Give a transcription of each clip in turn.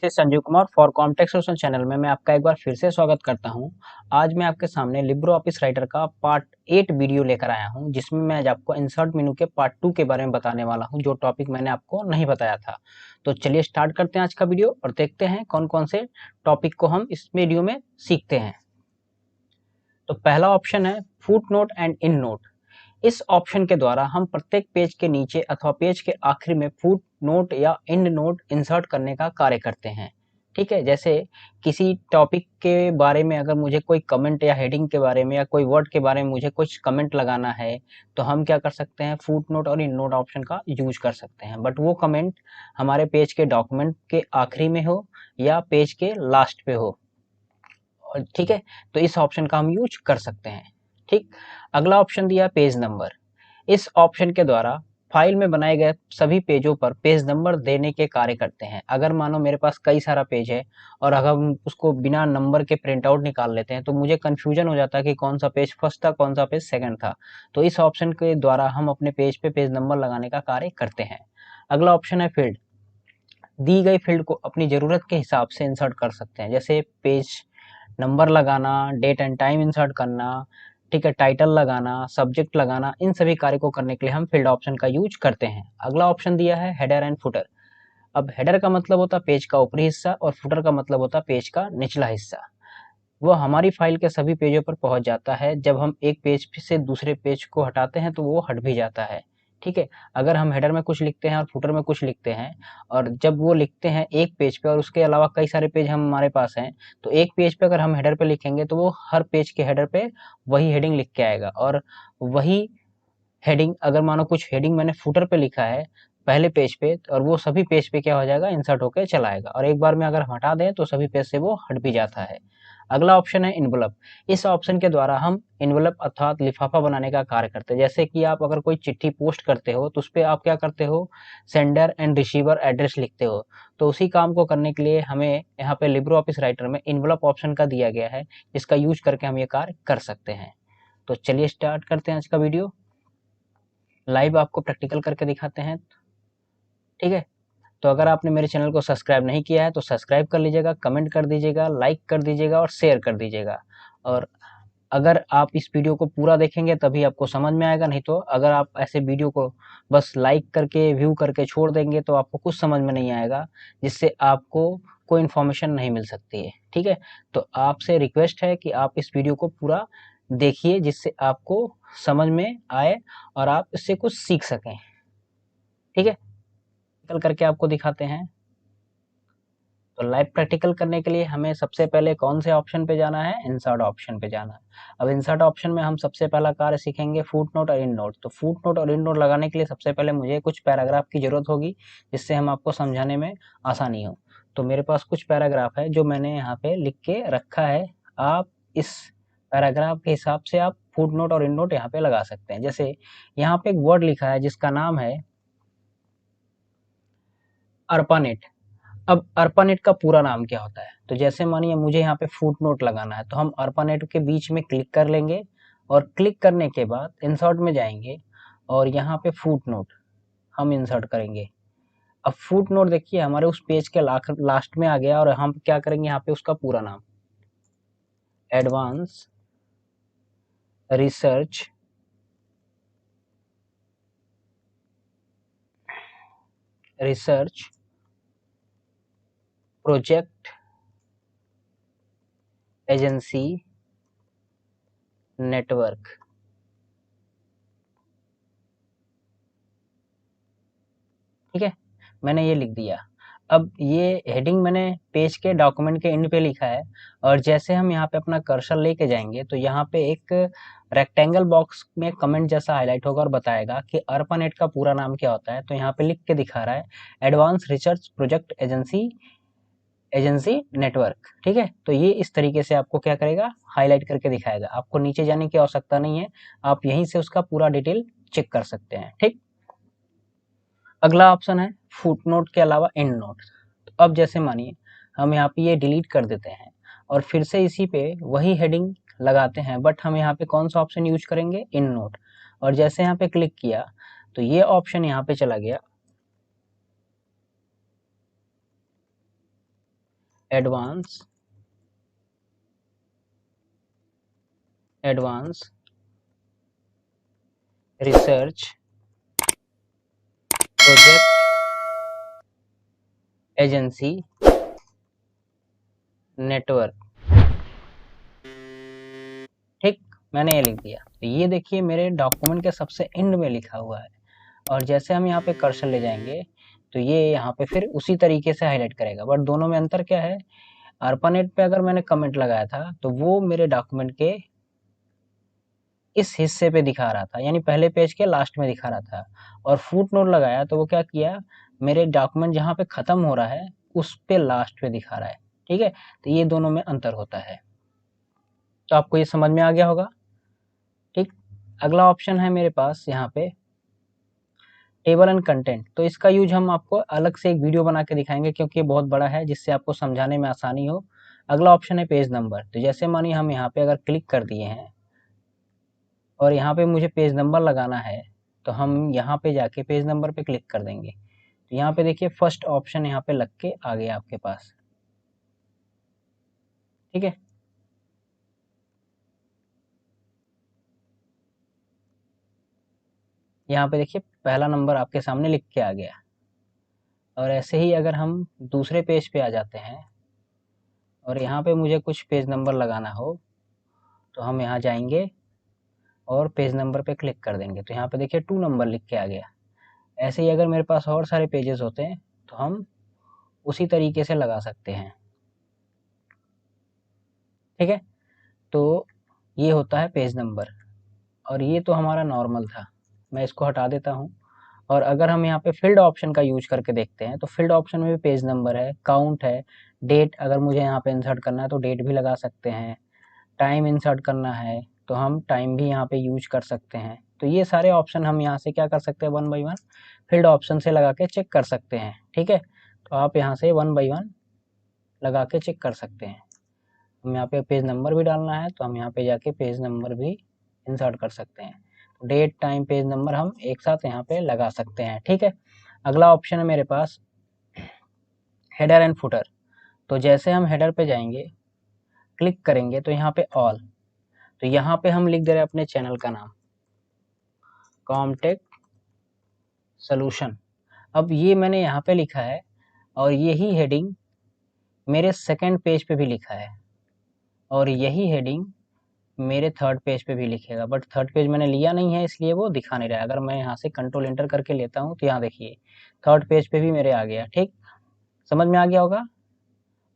Is Sanjeev Kumar for Comtex solution channel में मैं आपका एक बार फिर से स्वागत करता हूं। आज मैं आपके सामने लिब्रो ऑफिस राइटर का पार्ट 8 वीडियो लेकर आया हूं, जिसमें मैं आज आपको इंसर्ट मेनू के पार्ट 2 के बारे में बताने वाला हूं, जो टॉपिक मैंने आपको नहीं बताया था। तो चलिए स्टार्ट करते हैं आज का वीडियो और देखते हैं कौन कौन से टॉपिक को हम इस वीडियो में सीखते हैं। तो पहला ऑप्शन है foot note and in note. इस ऑप्शन के द्वारा हम प्रत्येक पेज के नीचे अथवा पेज के आखिरी में फुट नोट या एंड नोट इंसर्ट करने का कार्य करते हैं। ठीक है, जैसे किसी टॉपिक के बारे में अगर मुझे कोई कमेंट या हेडिंग के बारे में या कोई वर्ड के बारे में मुझे कुछ कमेंट लगाना है, तो हम क्या कर सकते हैं, फुट नोट और इन नोट ऑप्शन का यूज कर सकते हैं। बट वो कमेंट हमारे पेज के डॉक्यूमेंट के आखिरी में हो या पेज के लास्ट पे हो। ठीक है, तो इस ऑप्शन का हम यूज कर सकते हैं। ठीक, अगला ऑप्शन दिया पेज नंबर। इस ऑप्शन के द्वारा फाइल में बनाए गए सभी पेजों पर पेज नंबर देने के कार्य करते हैं। अगर मानो मेरे पास कई सारा पेज है और अगर हम उसको बिना नंबर के प्रिंट आउट निकाल लेते हैं तो मुझे कंफ्यूजन हो जाता है कि कौन सा पेज फर्स्ट था, कौन सा पेज सेकंड था। तो इस ऑप्शन के द्वारा हम अपने पेज पे पेज नंबर लगाने का कार्य करते हैं। अगला ऑप्शन है फील्ड। दी गई फील्ड को अपनी जरूरत के हिसाब से इंसर्ट कर सकते हैं, जैसे पेज नंबर लगाना, डेट एंड टाइम इंसर्ट करना, ठीक है, टाइटल लगाना, सब्जेक्ट लगाना, इन सभी कार्य को करने के लिए हम फील्ड ऑप्शन का यूज करते हैं। अगला ऑप्शन दिया है हेडर एंड फुटर। अब हेडर का मतलब होता है पेज का ऊपरी हिस्सा और फुटर का मतलब होता है पेज का निचला हिस्सा। वो हमारी फाइल के सभी पेजों पर पहुंच जाता है। जब हम एक पेज से दूसरे पेज को हटाते हैं तो वो हट भी जाता है। ठीक है, अगर हम हेडर में कुछ लिखते हैं और फुटर में कुछ लिखते हैं और जब वो लिखते हैं एक पेज पे और उसके अलावा कई सारे पेज हम हमारे पास हैं, तो एक पेज पे अगर हम हेडर पे लिखेंगे तो वो हर पेज के हेडर पे वही हेडिंग लिख के आएगा। और वही हेडिंग अगर मानो कुछ हेडिंग मैंने फुटर पे लिखा है पहले पेज पे, और वो सभी पेज पे क्या हो जाएगा, इंसर्ट होकर चला आएगा। और एक बार में अगर हम हटा दें तो सभी पेज से वो हट भी जाता है। अगला ऑप्शन है इन्वलप। इस ऑप्शन के द्वारा हम इन्वलप अर्थात लिफाफा बनाने का कार्य करते हैं। जैसे कि आप अगर कोई चिट्ठी पोस्ट करते हो तो उस पर आप क्या करते हो, सेंडर एंड रिसीवर एड्रेस लिखते हो। तो उसी काम को करने के लिए हमें यहाँ पे लिब्रो ऑफिस राइटर में इन्वलप ऑप्शन का दिया गया है, जिसका यूज करके हम ये कार्य कर सकते हैं। तो चलिए स्टार्ट करते हैं आज का वीडियो। लाइव आपको प्रैक्टिकल करके दिखाते हैं। ठीक है, तो अगर आपने मेरे चैनल को सब्सक्राइब नहीं किया है तो सब्सक्राइब कर लीजिएगा, कमेंट कर दीजिएगा, लाइक कर दीजिएगा और शेयर कर दीजिएगा। और अगर आप इस वीडियो को पूरा देखेंगे तभी आपको समझ में आएगा, नहीं तो अगर आप ऐसे वीडियो को बस लाइक करके व्यू करके छोड़ देंगे तो आपको कुछ समझ में नहीं आएगा, जिससे आपको कोई इन्फॉर्मेशन नहीं मिल सकती है। ठीक है, तो आपसे रिक्वेस्ट है कि आप इस वीडियो को पूरा देखिए, जिससे आपको समझ में आए और आप इससे कुछ सीख सकें। ठीक है, प्रैक्टिकल करके आपको दिखाते हैं। तो लाइव प्रैक्टिकल करने के लिए हमें सबसे पहले कौन से ऑप्शन पे जाना है, इंसर्ट ऑप्शन पे जाना है। अब इंसर्ट ऑप्शन में हम सबसे पहला कार्य सीखेंगे फुट नोट और इन नोट। तो फुट नोट और इन नोट लगाने के लिए सबसे पहले मुझे कुछ पैराग्राफ की जरूरत होगी, जिससे हम आपको समझाने में आसानी हो। तो मेरे पास कुछ पैराग्राफ है जो मैंने यहाँ पे लिख के रखा है। आप इस पैराग्राफ के हिसाब से आप फुट नोट और इन नोट यहाँ पे लगा सकते हैं। जैसे यहाँ पे एक वर्ड लिखा है जिसका नाम है अर्पानेट। अब अर्पानेट का पूरा नाम क्या होता है, तो जैसे मानिए मुझे यहाँ पे फुट नोट लगाना है, तो हम अर्पानेट के बीच में क्लिक कर लेंगे और क्लिक करने के बाद इंसर्ट में जाएंगे और यहाँ पे फुट नोट हम इंसर्ट करेंगे। अब फुट नोट देखिए हमारे उस पेज के लास्ट में आ गया और हम क्या करेंगे, यहाँ पे उसका पूरा नाम advance research project agency network. ठीक है, मैंने ये लिख दिया। अब ये हेडिंग मैंने पेज के डॉक्यूमेंट के एंड पे लिखा है और जैसे हम यहाँ पे अपना कर्सर लेके जाएंगे तो यहाँ पे एक रेक्टेंगल बॉक्स में कमेंट जैसा हाईलाइट होगा और बताएगा कि अर्पानेट का पूरा नाम क्या होता है। तो यहाँ पे लिख के दिखा रहा है advance research project agency network. ठीक है, तो ये इस तरीके से आपको क्या करेगा, हाईलाइट करके दिखाएगा। आपको नीचे जाने की आवश्यकता नहीं है, आप यहीं से उसका पूरा डिटेल चेक कर सकते हैं। ठीक, अगला ऑप्शन है फुट नोट के अलावा एंड नोट। तो अब जैसे मानिए हम यहाँ पे ये डिलीट कर देते हैं और फिर से इसी पे वही हेडिंग लगाते हैं, बट हम यहाँ पे कौन सा ऑप्शन यूज करेंगे, इन नोट। और जैसे यहाँ पे क्लिक किया तो ये ऑप्शन यहाँ पे चला गया advance research project agency network. ठीक, मैंने ये लिख दिया। तो ये देखिए मेरे डॉक्यूमेंट के सबसे एंड में लिखा हुआ है, और जैसे हम यहाँ पे कर्सर ले जाएंगे तो ये यहाँ पे फिर उसी तरीके से हाईलाइट करेगा। बट दोनों में अंतर क्या है, ARPANET पे अगर मैंने कमेंट लगाया था तो वो मेरे डॉक्यूमेंट के इस हिस्से पे दिखा रहा था, यानी पहले पेज के लास्ट में दिखा रहा था, और फुट नोट लगाया तो वो क्या किया, मेरे डॉक्यूमेंट जहाँ पे खत्म हो रहा है उस पे लास्ट पे दिखा रहा है। ठीक है, तो ये दोनों में अंतर होता है। तो आपको ये समझ में आ गया होगा। ठीक, अगला ऑप्शन है मेरे पास यहाँ पे टेबल एंड कंटेंट। तो इसका यूज हम आपको अलग से एक वीडियो बना के दिखाएंगे, क्योंकि ये बहुत बड़ा है, जिससे आपको समझाने में आसानी हो। अगला ऑप्शन है पेज नंबर। तो जैसे मानिए हम यहाँ पे अगर क्लिक कर दिए हैं और यहाँ पे मुझे पेज नंबर लगाना है, तो हम यहाँ पे जाके पेज नंबर पे क्लिक कर देंगे। तो यहाँ पे देखिए फर्स्ट ऑप्शन यहाँ पे लग के आ गया आपके पास। ठीक है, यहाँ पे देखिए पहला नंबर आपके सामने लिख के आ गया। और ऐसे ही अगर हम दूसरे पेज पे आ जाते हैं और यहाँ पे मुझे कुछ पेज नंबर लगाना हो, तो हम यहाँ जाएंगे और पेज नंबर पे क्लिक कर देंगे। तो यहाँ पे देखिए 2 नंबर लिख के आ गया। ऐसे ही अगर मेरे पास और सारे पेजेस होते हैं तो हम उसी तरीके से लगा सकते हैं। ठीक है, तो ये होता है पेज नंबर। और ये तो हमारा नॉर्मल था, मैं इसको हटा देता हूँ। और अगर हम यहाँ पे फील्ड ऑप्शन का यूज करके देखते हैं, तो फील्ड ऑप्शन में भी पेज नंबर है, काउंट है, डेट अगर मुझे यहाँ पे इंसर्ट करना है तो डेट भी लगा सकते हैं, टाइम इंसर्ट करना है तो हम टाइम भी यहाँ पे यूज कर सकते हैं। तो ये सारे ऑप्शन हम यहाँ से क्या कर सकते हैं, one by one field option से लगा के चेक कर सकते हैं। ठीक है, तो आप यहाँ से वन बाई वन लगा के चेक कर सकते हैं। हम यहाँ पे पेज नंबर भी डालना है तो हम यहाँ पे जाके पेज नंबर भी इंसर्ट कर सकते हैं। डेट टाइम पेज नंबर हम एक साथ यहाँ पे लगा सकते हैं। ठीक है, अगला ऑप्शन है मेरे पास हेडर एंड फुटर। तो जैसे हम हेडर पे जाएंगे, क्लिक करेंगे तो यहाँ पे ऑल, तो यहाँ पे हम लिख दे रहे हैं अपने चैनल का नाम कॉमटेक सोल्यूशन। अब ये मैंने यहाँ पे लिखा है, और यही हेडिंग मेरे सेकंड पेज पे भी लिखा है, और यही हेडिंग मेरे थर्ड पेज पे भी लिखेगा। बट थर्ड पेज मैंने लिया नहीं है, इसलिए वो दिखा नहीं रहा है। अगर मैं यहाँ से कंट्रोल एंटर करके लेता हूँ तो यहाँ देखिए थर्ड पेज पे भी मेरे आ गया। ठीक, समझ में आ गया होगा।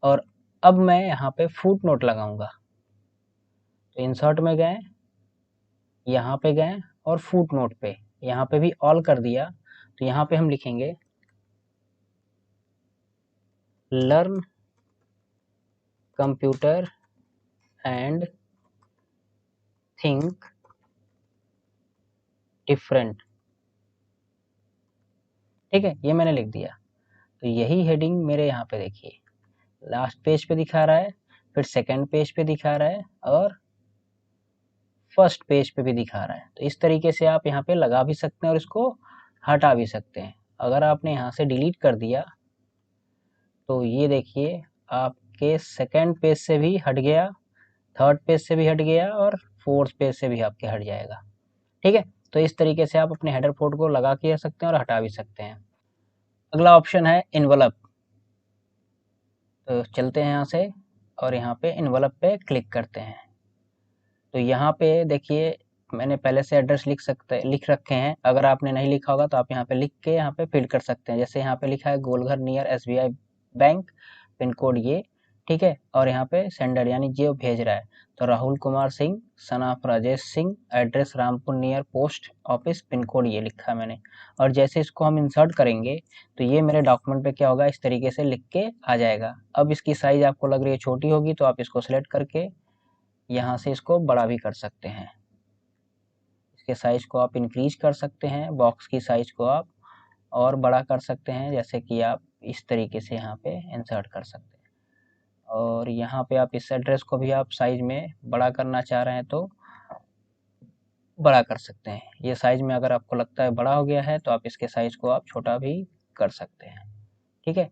और अब मैं यहाँ पे फुट नोट लगाऊंगा। तो इंसर्ट में गए, यहाँ पे गए और फुट नोट पे यहाँ पे भी ऑल कर दिया। तो यहाँ पे हम लिखेंगे learn computer and think different. ठीक है, ये मैंने लिख दिया। तो यही हेडिंग मेरे यहाँ पे देखिए लास्ट पेज पे दिखा रहा है, फिर सेकंड पेज पे दिखा रहा है, और फर्स्ट पेज पे भी दिखा रहा है। तो इस तरीके से आप यहाँ पे लगा भी सकते हैं और इसको हटा भी सकते हैं। अगर आपने यहाँ से डिलीट कर दिया तो ये देखिए आपके सेकंड पेज से भी हट गया, थर्ड पेज से भी हट गया, और फोर्थ पेज से भी आपके हट जाएगा। ठीक है, तो इस तरीके से आप अपने हेडर फोल्ड को लगा के सकते हैं और हटा भी सकते हैं। अगला ऑप्शन है इन्वलप। तो चलते हैं यहाँ से और यहाँ पे इन्वलप पे क्लिक करते हैं। तो यहाँ पे देखिए मैंने पहले से एड्रेस लिख रखे हैं। अगर आपने नहीं लिखा होगा तो आप यहाँ पे लिख के यहाँ पे फिल कर सकते हैं। जैसे यहाँ पे लिखा है Golghar near SBI bank, pin code ये। ठीक है, और यहाँ पे सेंडर यानी जो भेज रहा है तो Rahul Kumar Singh son of Rajesh Singh, address Rampur near post office, pin code ये लिखा है मैंने। और जैसे इसको हम इंसर्ट करेंगे तो ये मेरे डॉक्यूमेंट पे क्या होगा, इस तरीके से लिख के आ जाएगा। अब इसकी साइज आपको लग रही है छोटी होगी तो आप इसको सिलेक्ट करके यहाँ से इसको बड़ा भी कर सकते हैं। इसके साइज को आप इंक्रीज कर सकते हैं, बॉक्स की साइज को आप और बड़ा कर सकते हैं, जैसे कि आप इस तरीके से यहाँ पे इंसर्ट कर सकते हैं। और यहाँ पे आप इस एड्रेस को भी आप साइज में बड़ा करना चाह रहे हैं तो बड़ा कर सकते हैं। ये साइज में अगर आपको लगता है बड़ा हो गया है तो आप इसके साइज को आप छोटा भी कर सकते हैं। ठीक है,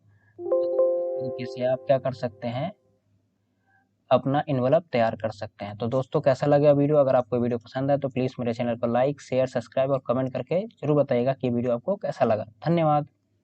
तरीके से आप क्या कर सकते हैं, अपना इन्वेलप तैयार कर सकते हैं। तो दोस्तों कैसा लगा वीडियो? अगर आपको वीडियो पसंद है तो प्लीज़ मेरे चैनल को लाइक, शेयर, सब्सक्राइब और कमेंट करके ज़रूर बताइएगा कि वीडियो आपको कैसा लगा। धन्यवाद।